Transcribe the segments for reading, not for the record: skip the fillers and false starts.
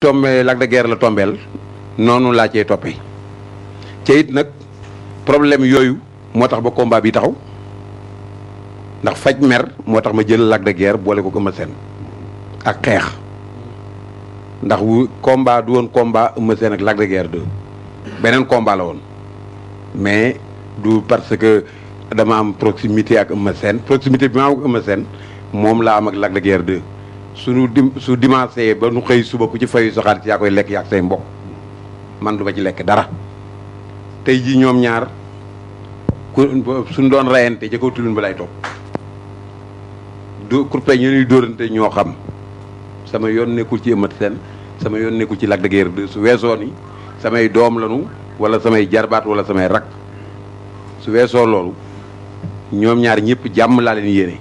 tombé Lac de Guiers la tombeel noonu laa cee toppee ca it nag problème yooyu moo tax ba combat bi taxaw ndax faj mer moo tax ma jël Lac de Guiers boole ko Eumeu Sène ak xeex ndax wu combat du woon combat Eumeu Sène ak Lac de Guiers 2 beneen combat la woon mais du parce que dama am proximité ak Eumeu Sène proximité bi ma am ak Eumeu Sène moom laa am ak Lac de Guiers 2 su dimanche ba nu xëy suba ku ci fayu sa xaalis yaa koy lekk yaa ak say mbokk man du ma ci lekk dara tey ji ñoom ñaar suñ doon rayante jëkkaw tulun ba lay topp kurpeñ ñu ñuy dóorante ñoo xam sama yoon nekkul ci Eumeu Sène sama yoon nekkul ci Lac de Guiers 2 su weesoo ni samay doom lanu wala samay jarbaat wala samay rak su weesoo loolu ñoom ñaar ñëpp jàmm laa leen yéene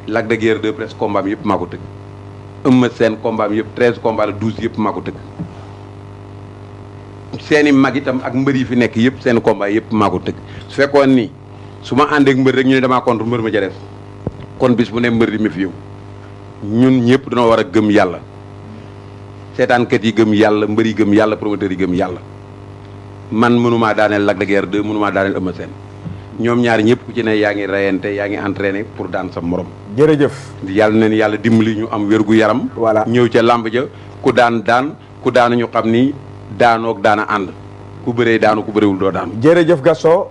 Lac de Guiers 2 presque combat bi yëpp maa ko tëgg Eumeu Sène combat bi yëpp 13 combat la 12 yëpp maa ko tëgg seeni mag itam ak mbër yi fi nekk yëpp seen combat yëpp maa ko tëgg su fekkoon ni su ma àndeek mbër rek ñu ne damaa contre mbër ma ca def kon bis bu ne mbër di mi fi yow ñun ñëpp dañoo war a gëm yàlla seetaankat yi gëm yàlla mbër yi gëm yàlla promoteur yi gëm yàlla man mënumaa daaneel Lac de Guiers 2 mënumaa daaneel Eumeu Sène ñoom ñaar ñëpp ku ci ne yaa ngi rayante yaa ngi entraîné pour daan sa morom. jërëjëf. yàlla na ni yàlla dimbali ñu am wérgu yaram. voilà ñëw ca làmb ja ku daan ku daanu ñu xam ni daanoog daana ànd ku bëree daanu ku bëreewul doo daanu. jërëjëf Gaston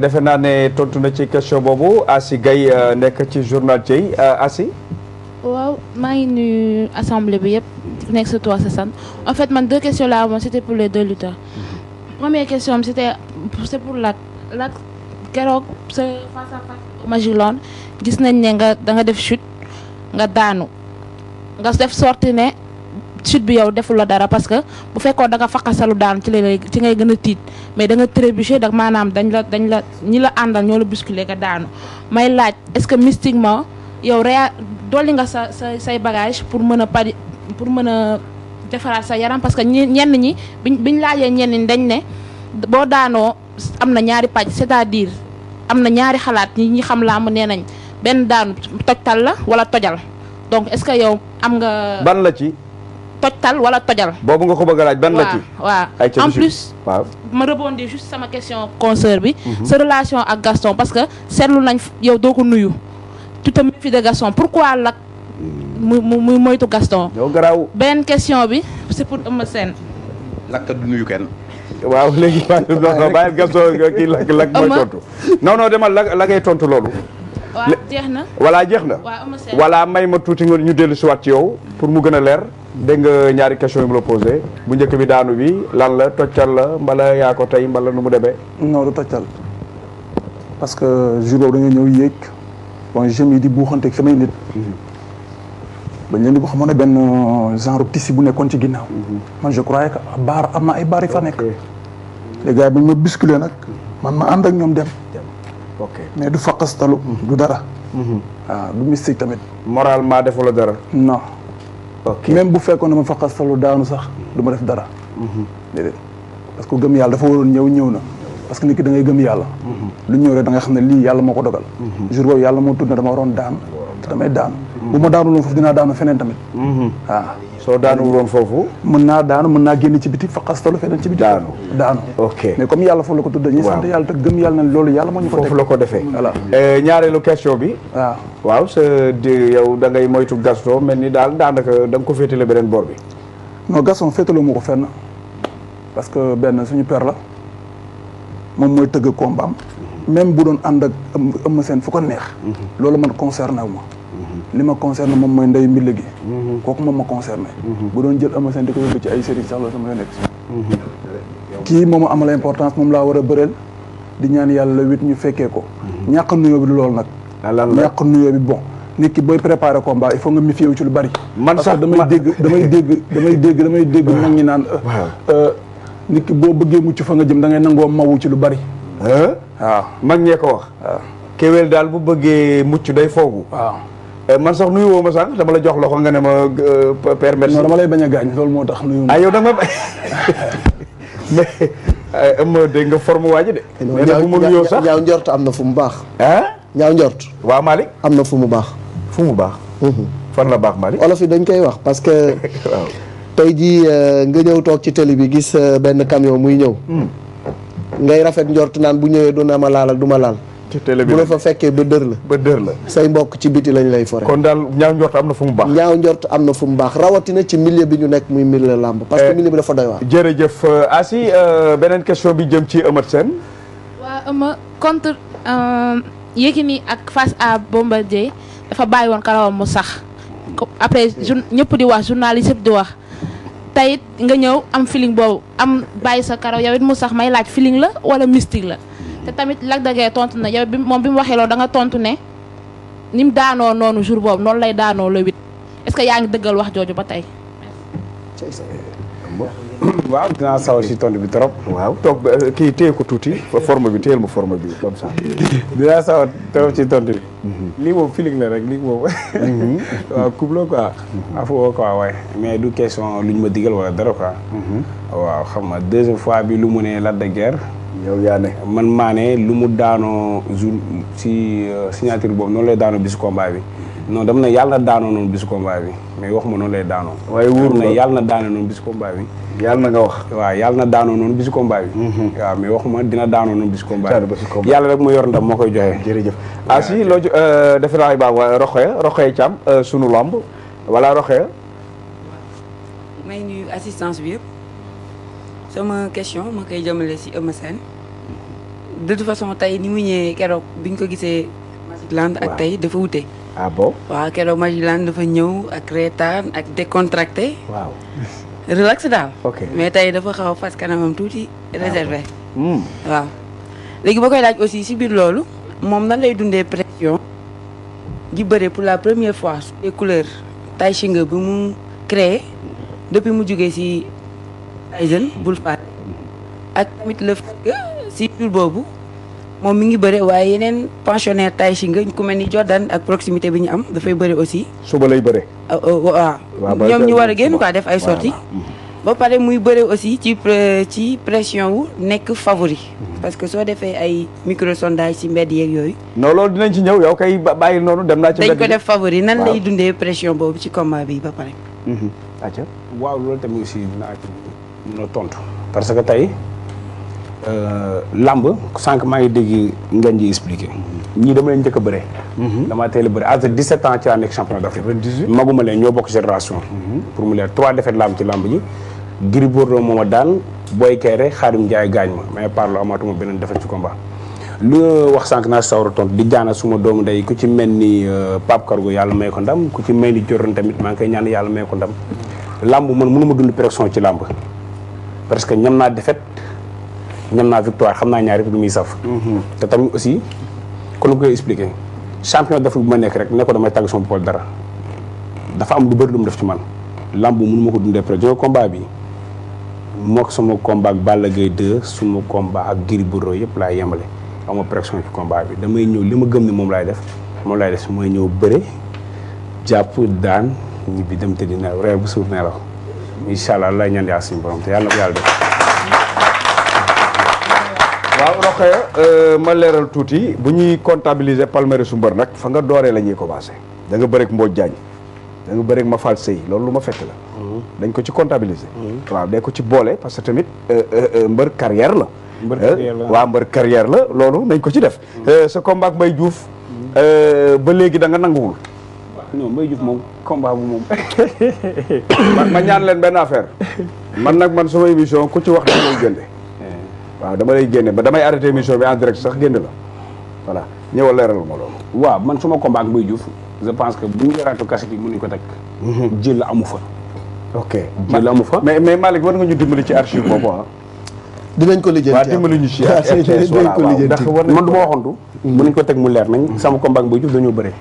defe naa ne tontu na ci question boobu Asi Gaye nekk ci journal Thiey Asi. waaw maa ngi nuyu assemblée bi yëpp nekk sa toit sa sant en fait man 2 questions là moom c'était pour les 2 lutteurs. Première question c'est pour Lac keroog sa face à face Magilone gis nañ ne da nga def chute nga daanu nga def sorti ne chute bi yow deful la dara parce que bu fekkoon da nga faqasalu daanu ci ngay gën a tiit mais da nga trébuché da maanaam dañ la ñi la àndal ñoo la bousculé nga daanu may laaj est-ce que mystiquement yow dolli nga say bagage pour mën a defaraat sa yaram parce que ñenn ñi biñ laajee ñenn ñi dañ ne boo daanoo am na ñaari pàcc c'est-à-dire am na ñaari xalaat ñi xam làmb nee nañ benn daanu tojtal la wala tojal donc est-ce que yow am nga. ban la ci. tojtal wala tojal. boobu nga ko bëgg a laaj ban la ci. waaw en plus. waaw ma rebondir juste sama question consoeur bi. sa relation ak Gaston parce que seetlu nañ yow doo ko nuyu. tu te méfies de Gaston pourquoi Lac muy moytu Gaston. yow garaaw. beneen question bi c'est pour Eumeu Sène. Lac du nuyu kenn. waaw léegi bàyyi Gaston kii Lac mooy tontu. non demal la ngay tontu loolu. waaw jeex na. voilà jeex na. waaw Eumeu Sène. voilà may ma tuuti nga ñu dellu si waat ci yow pour mu gën a leer. dégg nga ñaari question yi mu la posé bu njëkk bi daanu bi lan la toccal la mbala yaa ko tey mbala nu mu demee. non du toccal parce que jour boobu da nga ñëw yéeg bon jeunes yi di buuxanteeg samay nit. bañ leen di ko xamoon ne benn genre tissu bu nekkoon ci ginnaaw. man je croyais que baar am na ay baar yu fa nekk. les gars yi bañ ma bousculé nag man ma ànd ak ñoom dem. ok mais du faqastalu. du dara. waaw du mystique tamit. moralement defula dara. non. ok même bu fekkoon ne ma faqastalu daanu sax du ma def dara. déedéet parce que gëm yàlla dafa waroon ñëw na parce que nit ki da ngay gëm yàlla. lu ñëw rek da nga xam ne lii yàlla moo ko dogal. jour boobu yàlla moo tudd ne dama waroon daan te damay daanu. bu ma daanu woon foofu dinaa daanu feneen tamit. waaw soo daanu woon foofu. mën naa génn ci biti faqastalu feneen ci biti. daanu ok mais comme yàlla foofu la ko tudd dañuy sant yàlla te gëm yàlla na loolu yàlla moo ñu ko teg foofu la ko defee. voilà ñaareelu question bi. waaw yow da ngay moytu Gaston mel ni daal daanaka da nga ko féetale beneen boor bi. non Gaston féetaloo ma ko fenn parce que benn suñu père la moom mooy tëgg combat am même bu doon ànd ak Eumeu Sène fu ko neex. loolu man concerné wu ma. li ma concerné moom mooy ndeyu mbile gi. kooku moom ma concerné. bu doon jël Eumeu Sène di ko yóbbu ci ay sëriñ sax la sama yoon nekk. kii moom amal importance moom laa war a bëreel di ñaan yàlla wit ñu fekkee ko. ñàkk nuyoo bi du loolu nag. ñàkk nuyoo bi bon nit ki booy préparer combat il faut nga méfier wu ci lu bari. man sax damay dégg mag ñi naan. nit ki boo bëggee mucc fa nga jëm da ngay nangoo mawu ci lu bari. waaw mag ñee ko wax. waaw kéwél daal bu bëggee mucc day foogu. waaw. man sax nuyu woo ma sànq dama la jox loxo nga ne ma permettre. non dama lay bañ a gaañ loolu moo tax nuyu. yow da nga mais dégg nga forme waa ji de. mais nag bu ma nuyoo sax ñaaw njort am na fu mu baax. ñaaw njort. waaw Malick. am na fu mu baax. fu mu baax. fan la baax Malick. olof yi dañ koy wax parce que. waaw tey jii nga ñëw toog ci télé bi gis benn camion muy ñëw. ngay rafet njort naan bu ñëwee du na ma laal ak du ma laal. ci télé bi bu la fa fekkee ba dër la. ba dër la. say mbokk ci biti lañ lay fore. kon daal ñaaw njort am na fu mu baax. ñaaw njort am na fu mu baax rawatina ci milieu bi ñu nekk muy milieu làmb. parce que milieu bi dafa doy waar. jërëjëf Asi beneen question bi jëm ci Eumeu Sène. waa Eumeu contre Yékini ak face à Bombardier dafa bàyyi woon karawam mu sax après ñëpp di wax journaliste yëpp di wax tayit nga ñëw am feeling boobu am bàyyi sa karaw yow it mu sax may laaj feeling la wala mystique la te tamit Lac de Guiers tontu na yow bi moom bi mu waxee loolu da nga tontu ne ni mu daanoo noonu jour boobu noonu lay daanoo le 8 est-ce que yaa ngi dëggal wax jooju ba tey. waaw dinaa sawar si tontu bi trop. waaw toog kii téye ko tuuti forme bi téyel ma forme bi comme ça. dinaa sawar trop ci tontu bi. lii moom feeling la rek lii moom. waaw couple la quoi. afoo quoi waaye mais du question luñ ma digal wala dara quoi. waaw xam nga deuxième fois bi lu mu ne Lac de Guiers. yow yaa ne. man maa ne lu mu daanoo jour si signature boobu noonu lay daanoo bisu combat bi. non dama ne yàlla na daanoo noonu bisu combat bi mais waxuma noonu lay daanoo. waaye wóorul ne yàlla na daanoo noonu bisu combat bi. yàlla na nga wax. waaw yàlla na daanoo noonu bisu combat bi. waaw mais waxuma dina daanoo noonu bisu combat bi. yàlla rek mu yor ndam moo koy joxe. jërëjëf Asi loo defe naa baax waa Rokhaya Thiam sunu lamb wala Rokhaya. may nuyu assistance bi yëpp sama question ma koy jëmale si Eumeu Sène de toute façon tey ni mu ñëwee keroog bi ñu ko gisee Magic Land ak tey dafa wute. ah bon. waaw keroog Magic Land dafa ñëw ak reetaan ak décontracté. waaw. relax daal. ok mais tey dafa xaw a fas kanamam tuuti réservé. waaw léegi ba koy laaj aussi si biir loolu moom nan lay dundee pression di bëre pour la première fois sur les couleurs Tai Shinga bi mu créé depuis mu jógee si Tyson bul faat ak tamit le fait que si jour boobu moom mi ngi bëre waaye yeneen pensionnaire Tai Shinga ku mel ni Jordan ak proximité bi ñu am dafay bëre aussi. suba lay bëre. waaw ñoom ñu war a génn quoi def ay sorties ba pare muy bëre aussi ci pression wu nekk favori parce que soo defee ay micro sondage ci mbedd yeeg yooyu. non loolu dinañ ci ñëw yow kay bàyyi noonu dem naa ci mbedd dañ ko def favori nan lay dundee pression boobu ci combat bi ba pare. acca waaw loolu tamit aussi dinaa ci mën a tontu parce que tey lamb sànq maa ngi dégg ngeen ji expliqué ñii dama leen njëkk a bëre. damaa teel a bëre à 17 ans ci laa nekk champion d'Afrique. 98 maguma leen ñoo bokk génération. pour mu leer 3 défaites la am ci lamb ji. Gris Bordeaux moo ma daan Boy Kéré Khadim Ndiaye gaañ ma mais parlo amatuma beneen défaite ci combat. lu wax sànq naa sawar a tontu di jaana suma doomu ndey ku ci mel ni Pape Cargo yàlla may ko ndam ku ci mel ni Jordan tamit maa ngi koy ñaan yàlla may ko ndam. lamb man mënuma dund pression ci lamb parce que ñam naa défaite ñam naa victoire xam naa ñaari du muy saf. te tamit aussi kon lu koy expliquer champion d'Afrique bu ma nekk rek ne ko damay tàgg sama bopp dara dafa am lu bëri lu mu def ci man lamb mënuma ko dundee pression combat bi. moo ko sama combat ak Balla Gaye 2 suma combat ak Gris Bordeaux yëpp laay yemale ama pression ci combat bi damay ñëw li ma gëm ni moom laay def mooy ñëw bëre jàpp daan ñibbi dem te di nelaw reer bu suur nelaw incha allah lay ñaan yaa suñu borom te yàlla na ko yàlla def. waaw Rokhaya ma leeral tuuti bu ñuy comptabiliser palmarès su mbër nag fa nga dooree la ñuy commencé da nga bëreeg Mbodj Diagne da nga bëreeg Mafal Sey loolu lu ma fekk la. dañ ko ci comptabiliser. waaw day ko ci boole parce que tamit mbër carrière la. waaw mbër carrière la loolu nañ ko ci def. sa combat ak Mbaye Diouf ba léegi da nga nanguwul. non Mbaye Diouf moom combat bu moom. ma ñaan leen benn affaire man nag man sama émission ku ci wax dama lay génne. waaw dama lay génne ba damay arrêté émission bi en direct sax génn la voilà ñëwal leeral ma loolu. waaw man suma combat ak Mbaye Diouf je pense que bu ñu yoraatu cassette yi mënuñ ko teg. jël la amu fa. ok jël amu fa. mais Malick war nga ñu dimbali ci archive boobu ah. dinañ ko lijjanti waaw dimbali ñu ci RTS dinañ ko lijjanti man du ma waxantu. mënuñ ko teg mu leer nañ. sama combat ak Mbaye Diouf dañoo bëre.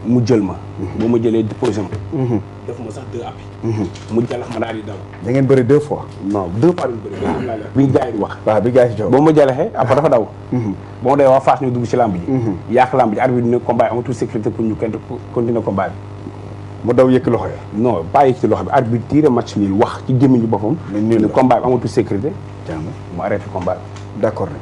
mu jël ma. boo ma jëlee déposé ma. def ma sax 2 appui. mu jàllax ma daal di daw. da ngeen bëri 2 fois. non 2 fois lañ bëri. bi gars yi di wax. waaw bi gars yi jox boo ma jàllaxee après dafa daw. boo ma dee waa Fass ñu dugg ci lamb ji. yàq lamb ji arbitre bi ne combat amatul sécurité pour ñu kenn continuer combat bi. mu daw yëkk loxo ya. non pas yëkk ci loxo bi arbitre tiré match nul wax ci gémmiñ bi boppam. ne combat bi amatul sécurité. mu arrêté combat bi. d'accord nañ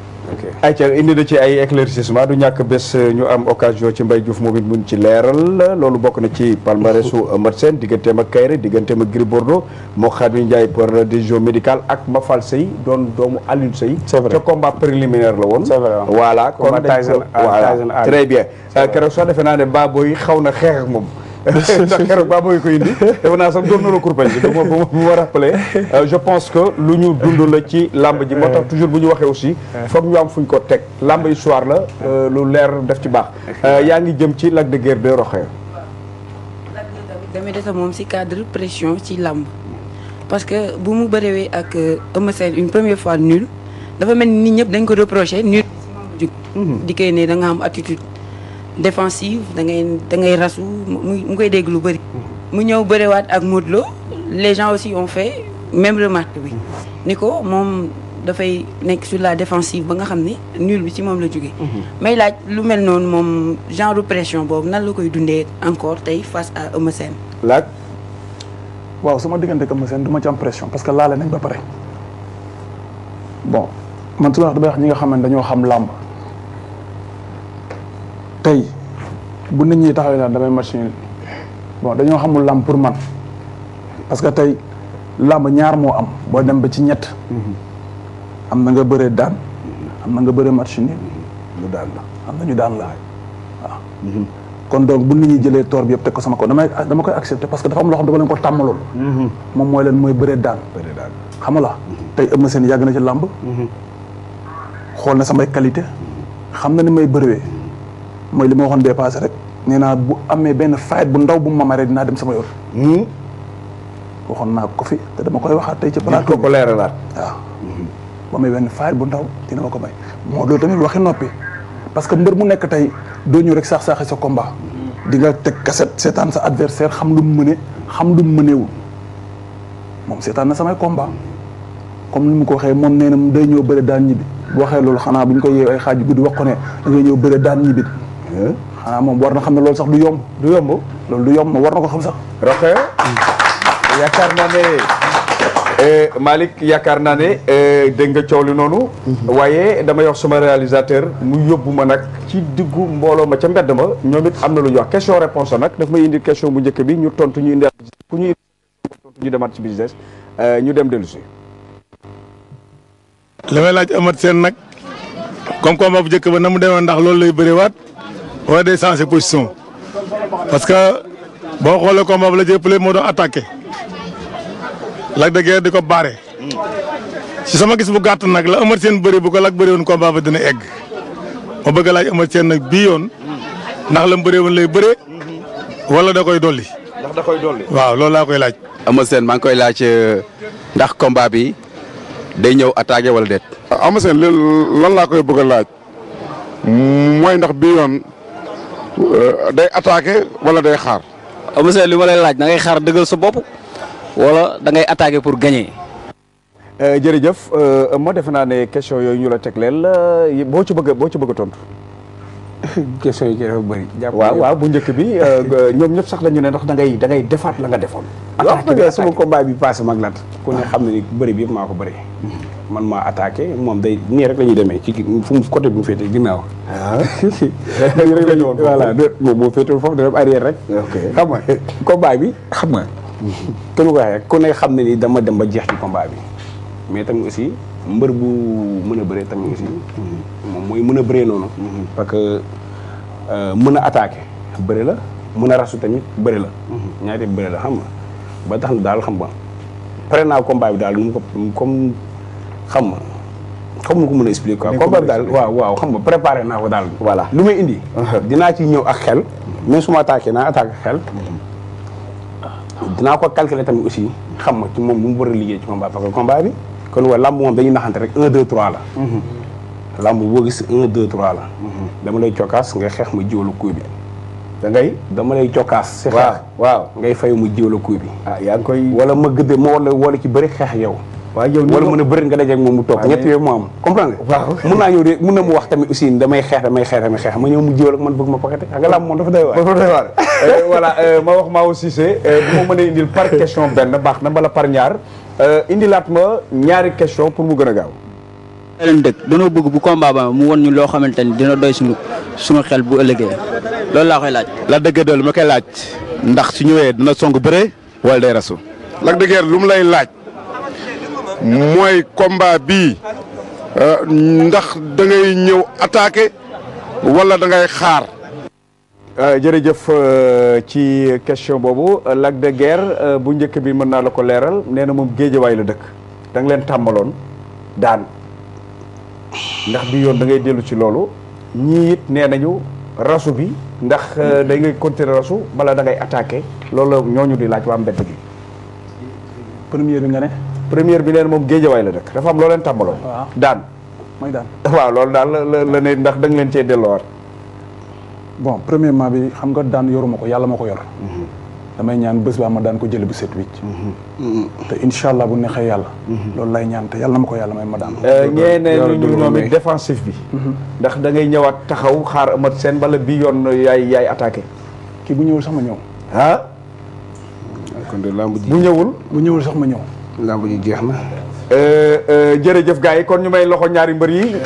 ayca indi na ci ay éclaircissement du ñàkk bés ñu am occasion ci Mbaye Diouf moom it mun ci leeral loolu bokk na ci palmarèsu Eumeu Sène digganteem ak Kaïré digganteem ak Gris Bordeaux moo Khadim Ndiaye pour décision médicale ak Mafal Seye doon doomu Alioune Seye ca combat préliminaire la woon voilà kon voilà très bien keroog soo defee naa ne Baboy xaw na xeex ak moom ndax keroog Baboy ko indi defe naa sax doon na la kurpañ bi bu ma rappelé je pense que lu ñu dund la ci làmb ji moo tax toujours bu ñu waxee aussi foog ñu am fuñ ko teg làmb histoire la lu leer def ci baax yaa ngi jëm ci Lac de Guiers 2 Rokhaya damay desa moom si cadre pression ci làmb parce que bu mu bëreewee ak Eumeu Sène une première fois nul dafa mel ni nit ñëpp dañ ko reproché nul di koy ne da nga am attitude défensive da ngay rasu mu koy dégg lu bëri mu ñëw bërewaat ak Modou Lo les gens aussi ont fait même remarque bi ni ko moom dafay nekk sur la défensive ba nga xam ne nul bi ci moom la jógee may laaj lu mel noonu moom genre pression boobu nan la koy dundee encore tey face à Eumeu Sène laaj waaw sama diggante ak Eumeu Sène du ma ci am pression parce que laale nañ ba pare bon man su ma wax damay wax ñi nga xam ne dañoo xam làmb tey bu nit ñi taxawee naan damay match nul bon dañoo xamul làmb pour man parce que tey làmb ñaar moo am boo dem ba ci ñett am na nga bëree daan am na nga bëree match nul ñu daan la am na ñu daan la waaw kon donc bu nit ñi jëlee toor bi yëpp teg ko sama kaw dama koy accepter parce que dafa am loo xam dama leen ko tàmmaloon moom mooy leen mooy bëree daan xam nga la tey Eumeu Sène yàgg na ci làmb xool na samay qualité xam na ni may bëree mooy li ma waxoon bee passé rek nee naa bu amee benn fight bu ndaw bu ma maree dinaa dem sama yoon waxoon naa ko fi te dama koy waxaat tey ci plateau ko leeralaat waaw bu amee benn fight bu ndaw dina ma ko may moo loolu tamit waxi noppi parce que mbër mu nekk tey doo ñëw rek saax-saaxi sa combat di nga teg cassette seetaan sa adversaire xam lu mu mëne xam lu mu mëneewul moom seetaan na samay combat comme ni mu ko waxee moom nee na day ñëw bëre daan ñibbi bu waxee loolu xanaa bu ñu ko yeew ay xaaju guddi wax ko ne da ngay ñëw bëre daan ñibbi xanaa moom war na xam ne loolu sax du yomb loolu du yomb ma war na ko xam sax Rokhaya yaakaar naa ne Malick yaakaar naa ne dégg nga coow li noonu waaye damay wax sama réalisateur mu yóbbu ma nag ci diggu mbooloo ma ca mbedd ma ñoom it am na lu ñuy wax question réponse nag daf may indi question bu njëkk bi ñu tontu ñu indi ku ñu tontu ñu demaat ci business ñu dem dellu si li may laaj Eumeu Sène nag comme combat bu njëkk ba na mu demee ndax loolu lay bëriwaat wala day changer position parce que boo xoolee combat bu la jëppale moo doon attaqué Lac de Guiers di ko baare si sama gis bu gàtt nag la Eumeu Sène bëri bu ko Lac bëri woon combat ba dina egg ma bëgg a laaj Eumeu Sène nag bii yoon ndax la mu bëree woon lay bëree wala da koy dolli. ndax da koy dolli. waaw loolu laa koy laaj. Eumeu Sène maa ngi koy laaj ndax combat bi day ñëw attaqué wala déet. Eumeu Sène lan laa koy bëgg a laaj mooy ndax bii yoon day attaqué wala day xaar. Eumeu Sène li ma lay laaj da ngay xaar dëggal sa bopp wala da ngay attaqué pour gagner. jërëjëf moo defe naa ne question yooyu ñu la tegleel boo ci bëgg a tontu. question yi dafa bëri. waaw bu njëkk bi ñoom ñëpp sax dañu ne ndax da ngay defaat la nga defoon. attaqué bi sama combat bi passé mag lat ku ne xam ne ni bëri bi yëpp maa ko bëri. man maa attaqué moom day nii rek la ñuy demee ci fu mu côté bu mu féetee ginnaaw. nii rek la ñu woon voilà moom moo féetewul foofu da dem arrière rek. xam nga combat bi xam nga. kenn ko waxee ku ne xam ne ni dama dem ba jeex ci combat bi mais tamit aussi mbër bu mën a bëree tamit aussi moom mooy mën a bëree noonu. parce que mën a attaqué bëri la mën a rasu tamit bëri la. ñaari bëri la xam nga ba tax na daal xam nga pare naa combat bi daal nu mu ko comme xam nga xam nga ko mën a expliquer quoi. combat bi daal waaw xam nga préparé naa ko daal. voilà lu may indi. dinaa ci ñëw ak xel même su ma attaqué naa attaqué xel. dinaa ko calculer tamit aussi xam nga ci moom lu mu war a liggéey ci combat parce que combat bi kon waa lamb moom dañuy naxante rek 1 2 3 la. lamb boo gis 1 2 3 la. dama lay cokkaas nga xeex ma jiwalu kuy bi. dama lay cokkaas. si xeex waaw ngay fay mu jiwalu kuy bi. yaa ngi koy. wala ma gëdd ma wala ci bëri xeex yow. waaw yow wala mën a bëri nga dajeeg moom mu toog ñett yooyu moo am comprendre nga. waaw mun naa ñëw de mun na mu wax tamit aussi damay xeex ma ñëw mu jiwal ak man bëgg ma pakete nga lamb moom dafa doy waar. voilà ma wax Mao Cissé bu ma mënee indil par question benn baax na bala par ñaar indilaat ma ñaari question pour mu gën a gaaw. leen dëkk dañoo bëgg bu combat ba mu won ñu loo xamante ni dina doy suñu xel bu ëllëgee loolu laa koy laaj. Lac de Guiers lu ma koy laaj ndax su ñëwee dina song bëre wala day rasu. Lac de Guiers lu mu lay laaj mooy combat bii ndax da ngay ñëw attaqué wala da ngay xaar. jërëjëf ci question boobu Lac de Guiers bu njëkk bi mën naa la ko leeral nee na moom géejawaay la dëkk da nga leen tàmbaloon daan ndax bi yoon da ngay dellu ci loolu ñii it nee nañu rasu bi ndax da ngay continuer rasu bala da ngay attaqué loolu ñooñu di laaj waa mbedd gi. première bi nga ne. première bi nee na moom géejawaay la dëkk dafa am loo leen tàmbaloon. waaw daan. mooy daan waaw loolu daal la ne ndax da nga leen cee delloowaat. bon premièrement bi xam nga daan yoruma ko yàlla ma ko yor. damay ñaan bés baa ma daan ko jële bu set wicc te incha allah bu neexee yàlla. loolu lay ñaan te yàlla na ma ko yàlla may ma daan. ñeneen ñu ñoom it défensif bi. ndax da ngay ñëwaat taxaw xaar amat seen bala bi yoon yaay attaqué. kii bu ñëwul sax ma ñëw. ah. kon de lamb ji bu ñëwul sax ma ñëw. lamb ji jeex na. jërëjëf gars yi kon ñu may loxo ñaari mbër yi.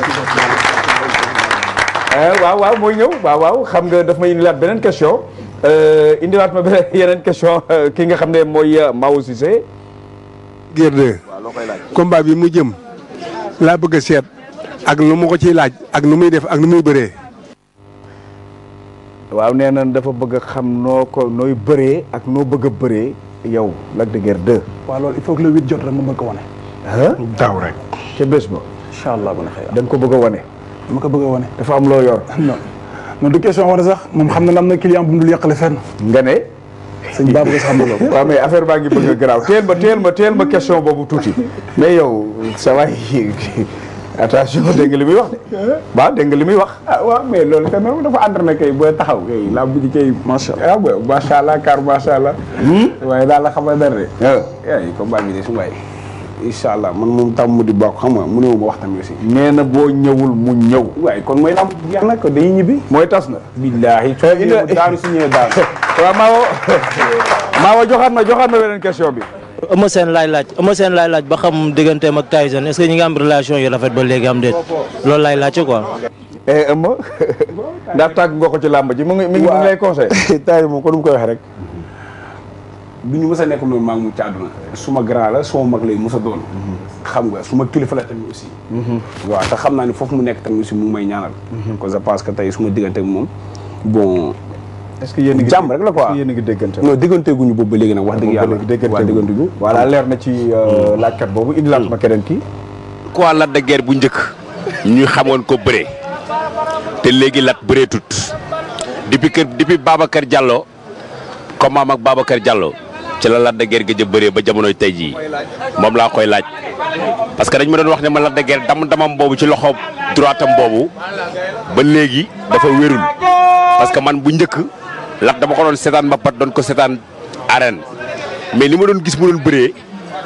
waaw mooy ñëw waaw xam nga daf may indilaat beneen question indilaat ma beneen yeneen question ki nga xam ne mooy Mao Cissé. Guiers 2 combat bi mu jëm laa bëgg a seet ak lu ma ko ciy laaj ak nu muy def ak nu muy bëree. waaw nee na dafa bëgg a xam nooy bëree ak noo bëgg a bëree yow Lac de Guiers 2. waaw loolu il faut que le 8 jot rek ma mën ko wane. daaw rek. ca bés ba. incha allah bu neexee da nga ko bëgg a wane. dama ko bëgg a wane. dafa am loo yor. non du question wane sax moom xam na ne am na client bu mu dul yàqale fenn. nga ne. sëñ Babou nga xam ne loolu. waaw mais affaire baa ngi bëgg a garaaw teel ma question boobu tuuti. mais yow sa waay attention dégg nga li muy wax de. waaw dégg nga li muy wax. ah waaw mais loolu te noonu dafa entraîné kay booy taxaw kay lamb ji kay. macha allah waaw macha allah car macha allah. waaye daal la xamal dara de. waaw combat bi de su waay. incha allah man moom tam mu di bokk xam nga mu ne ma wax tamit aussi. nee na boo ñëwul mu ñëw. waaye kon mooy lamb jeex na ko dañuy ñibbi. mooy tas na. billaahi su ñëwee daanu su ñëwee daanu. waaw Maawo joxaat ma beneen question bi. Eumeu Sène laay laaj ba xam digganteem ak Tyson est-ce que ñi nga am relation yu rafet ba léegi am déet loolu laay laajte quoi. Eumeu ndax tàgg nga ko ci làmb ji mi ngi lay conseil. Tyson moom ko nu mu koy waxee rek. du ñu mës a nekk noonu maa ngi mu ci àdduna suma grand la suma mag lay mës a doon. xam nga suma kilifa la tamit aussi. waaw te xam naa ne foofu mu nekk tamit aussi mu ngi may ñaanal. kon je pense que tey suma diggante ak moom bon. est-ce que yéen a ngi jàmm rek la quoi yéen a ngi déggante. non déggante guñu boobu ba léegi nag wax dëgg yàlla waaw déggante gu. voilà leer na ci laajkat boobu indilaat ma keneen kii. quoi Lac de Guiers bu njëkk ñu xamoon ko bëree te léegi Lac bëree tut depuis Babacar Diallo comme ak Babacar Diallo ci la Lac de Guiers gëj a bëree ba jamonoy tey jii moom laa koy laaj parce que dañ ma doon wax ne ma Lac de Guiers damam boobu ci loxo droitam boobu ba léegi dafa wérul parce que man bu njëkk Lac dama ko doon seetaan mbapat doon ko seetaan arène mais li ma doon gis mu doon bëree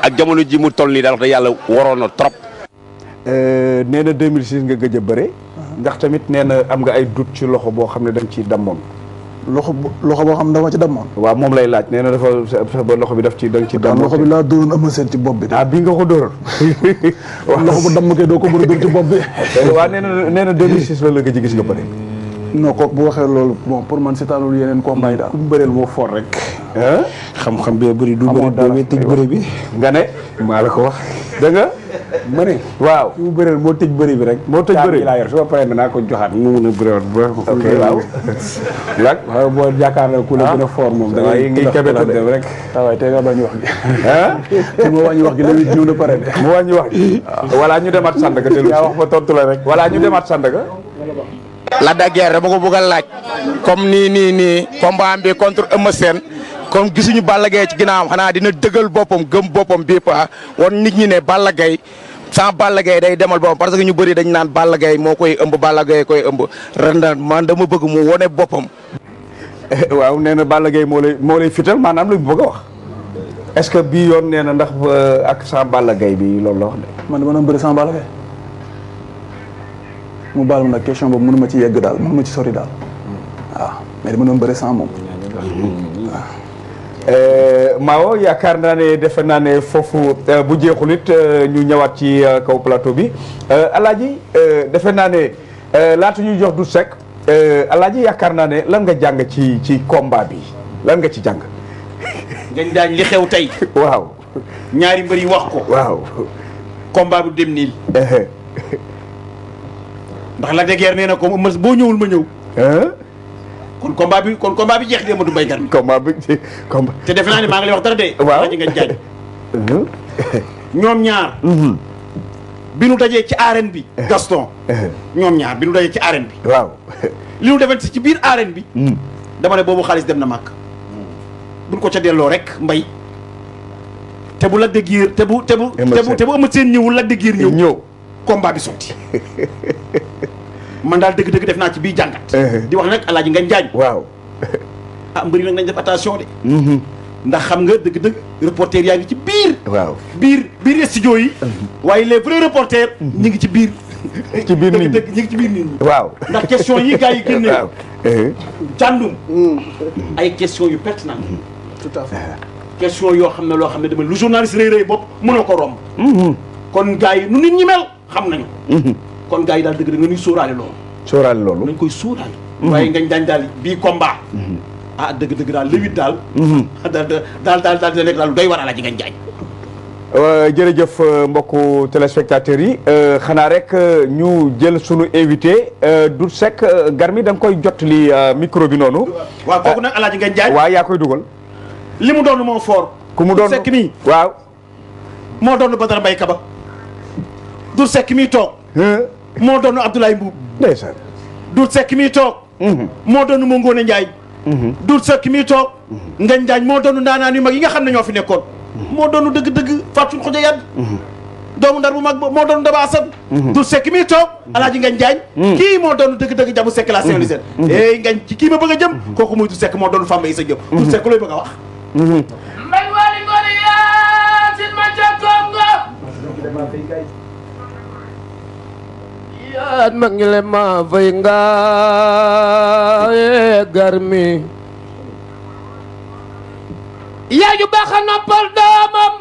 ak jamono ji mu toll nii daal wax dëgg yàlla waroon na trop. nee na 2006 nga gëj a bëre. ndax tamit nee na am nga ay doute ci loxo boo xam ne da nga ciy dammoon. loxo boo xam ne dama ci dammoon. waaw moom lay laaj nee na dafa ba loxo bi daf ci da nga ci dammoon. loxo bi laa dóoroon Eumeu Sène ci bopp bi. ah bii nga ko dóoroon. loxo bu damm kay doo ko mën a dóor ci bopp bi. waaw nee na 2006 la gëj gis nga bëre. non kooku bu waxee loolu bon pour man seetaanul yeneen combat yi daal. ku mu bëreel moo fort rek. xam-xam bi bëri du bëri doo tëj bëri bi. nga ne. maa la ko wax. dégg nga. ma ne. waaw ku mu bëreel moo tëj bëri bi rek. moo tëj bëri bi laa yor su ma paree danaa ko joxaat mu mun a bëriwaat ba. ok waaw. Lac waaw boo jàkkaarloo ku la gën a fort moom. da ngay ngi kebet dem rek. waaw tey nga bañ wax gi. te ma wàññi wax gi léegi ñëw na pare de. mu wàññi wax gi. voilà ñu demaat Sandaga te yaa wax ba tontu la rek. voilà ñu demaat Sandaga. Lac de Guiers dama ko bëgg a laaj comme nii combat bi contre Eumeu Sène comme gisuñu Balla Gaye ci ginnaawam xanaa dina dëggal boppam gëm boppam bii pa woon nit ñi ne Balla Gaye sans Balla Gaye day demal boppam parce que ñu bëri dañ naan Balla Gaye moo koy ëmb Balla Gaye koy ëmb ren man dama bëgg mu wone boppam. waaw nee na Balla Gaye moo lay fital maanaam lu mu bëgg a wax est-ce que bii yoon nee na ndax ak sans Balla Gaye bi loolu la wax de. man dama doon bëri sans Balla Gaye mu baal ma nag question boobu mënu ma ci yegg daal mënu ma ci sori daal waaw mais dama doon bëri sans moom. Mao yaakaar naa ne defe naa ne foofu bu jeexul it ñu ñëwaat ci kaw plateau bi Alaaji defe naa ne laata ñuy jox du sec Alaaji yaakaar naa ne lan nga jàng ci combat bi lan nga ci jàng. ngañ daañ li xew tey. waaw. ñaari mbër yi wax ko. waaw. combat bu dem niil. ndax la de guerre nee na ko boo ñëwul ma ñëw. kon combat bi jeex de Amadou Mbaye Garmi. combat bi combat. te defe naa ne maa ngi lay wax dara de. waaw ji ngañ jaañ. ñoom ñaar. bi nu dajee ci arène bi. Gaston. ñoom ñaar bi nu dajee ci arène bi. waaw. li nu defante ci biir arène bi. dama ne boobu xaalis dem na màkk. buñ ko ca delloo rek mbay. te bu Lac de Guiers te bu Eumeu Sène ñëwul Lac de Guiers ñëw. combat bi sotti. man daal dëgg-dëgg def naa ci bii jàngat. di wax nag Alaaji Ngagne Diagne. waaw. ah mbëri nag nañ def attention de. ndax xam nga dëgg-dëgg reporter yaa ngi ci biir. waaw biir studio yi. waaye les vrais reporters. ñu ngi ci biir. ci biir nit ñi dëgg-dëgg ñu ngi ci biir nit ñi. waaw ndax question yi gars yi génne. waaw jàndum. ay question yu pertinent. tout à fait. question yoo xam ne loo xam ne dama lu journaliste rëy bopp mënoo ko romb. kon gars yi nu nit ñi mel xam nañu. kon gars yi daal dëgg da nga ñuy sóoraale loolu. sóoraale loolu nañ koy sóoraale. waaye Ngagne Diagne daal bii combat. ah dëgg daal léwit daal. daal dina nekk daal lu doy war Alaaji Ngagne Diagne. jërëjëf mbokku téléspectateurs yi xanaa rek ñu jël sunu invité Doudou Seck Garmi da nga koy jot li micro bi noonu. waaw kooku nag Alaaji Ngagne Diagne. waaw yaa koy dugal. li mu doon moo fort. ku mu doon Doudou Seck mii. waaw. moo doon Badara Mbaye Kaba. Doudou Seck mii toog. moo doon Abdoulaye Mbuub. ndeysaan. Doudou Seck mii toog. moo doon Mangone Ndiaye. Doudou Seck mii toog. Ngagne Diagne moo doon ndaanaan yu mag yi nga xam ne ñoo fi nekkoon. moo doon dëgg-dëgg Fatou Khoja Yad. doomu ndar bu mag moo doon Daba Assane. Doudou Seck mii toog Alaaji Ngagne Diagne. kii moo doon dëgg-dëgg Jabu Seck la Saint-Louisien. Ngagne ci kii ma bëgg a jëm. kooku muy Doudou Seck moo doon Famba Issa Diop. Doudou Seck looy bëgg a wax. mbay waali ngoone yaa sin ma ca Congo. yaat ma ngi le ma fay nga Garmi. yaay ju baax a noppal doomam.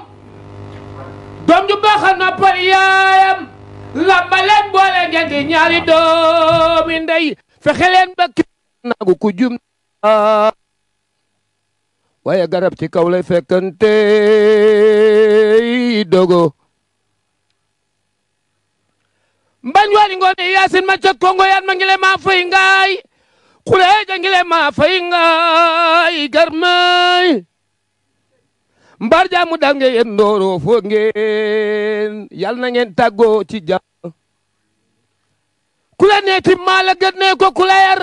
doom ju baax a noppal yaayam. lamba leen boole ngeen di ñaari doomi ndey. fexe leen ba kii nagu ku jum. waaye garab ci kaw lay fekkante dogo. mbañ waali ngoone yaasin ma ca Congo yaat ma ngi le ma fay ngaay. xuleeja ngi le ma fay ngaay Garmi. mbar jaamu dal ngeen yéen ndooro foo ngeen yal na ngeen tàggoo ci jàmm. ku la neeti maa la gën ne ko ku la yar.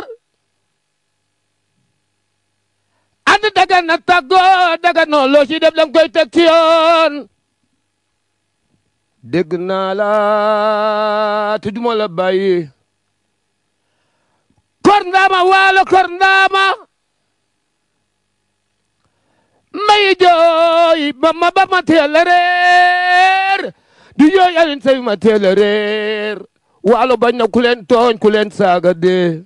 ànd dagan na tàggoo dagan noo loo ci def danga koy teg ci yoon. dégg naa la te duma la bàyyi. kor ndaama waalo kor ndaama. may jooy ba ma teel a reer. di jooy alin say ma teel a reer. waalo bañ na ku leen tooñ ku leen saaga dee.